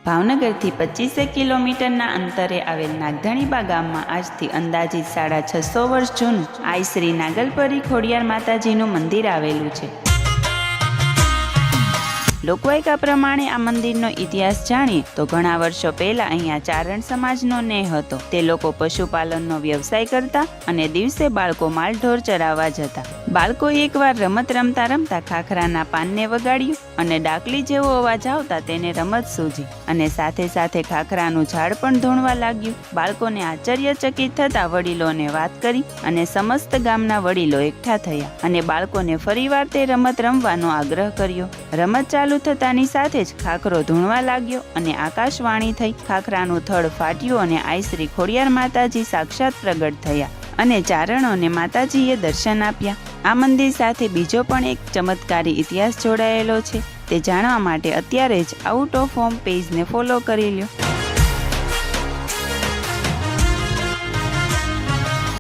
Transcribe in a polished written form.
ભાવનગરથી 25 કિલોમીટરના અંતરે આવેલ નાગધણીબા ગામમાં આજથી અંદાજિત 650 વર્ષ જૂનું આઈ શ્રી નાગલપરી ખોડિયાર માતાજીનું મંદિર આવેલું છે। લોકવાયકા પ્રમાણે આ મંદિરનો ઇતિહાસ જાણીએ તો ઘણા વર્ષો પહેલા અહીંયા ચારણ સમાજનો નેહ હતો। તે લોકો પશુપાલનનો વ્યવસાય કરતા અને દિવસે બાળકો માલઢોર ચરાવવા જતા। બાળકોએ એકવાર રમત રમતા રમતા ખાખરાના પાનને વગાડ્યું અને ડાકલી જેવો અવાજ આવતા તેને રમત સૂજી અને સાથે સાથે ખાખરાનું ઝાડ પણ ધૂણવા લાગ્યું। બાળકોને આશ્ચર્યચકિત થતા વડીલોને વાત કરી અને સમસ્ત ગામના વડીલો એકઠા થયા અને બાળકોને ફરીવાર તે રમત રમવાનો આગ્રહ કર્યો। રમત ચાલુ થતાની સાથે જ ખાખરો ધૂણવા લાગ્યો અને આકાશવાણી થઈ। ખાખરાનું થડ ફાટ્યું અને આઈ શ્રી ખોડિયાર માતાજી સાક્ષાત પ્રગટ થયા અને ચારણોને માતાજીએ દર્શન આપ્યા। આ મંદિર સાથે બીજો પણ એક ચમત્કારી ઇતિહાસ જોડાયેલો છે, તે જાણવા માટે અત્યારે જ આઉટ ઓફ હોમ પેજને ફોલો કરી લ્યો।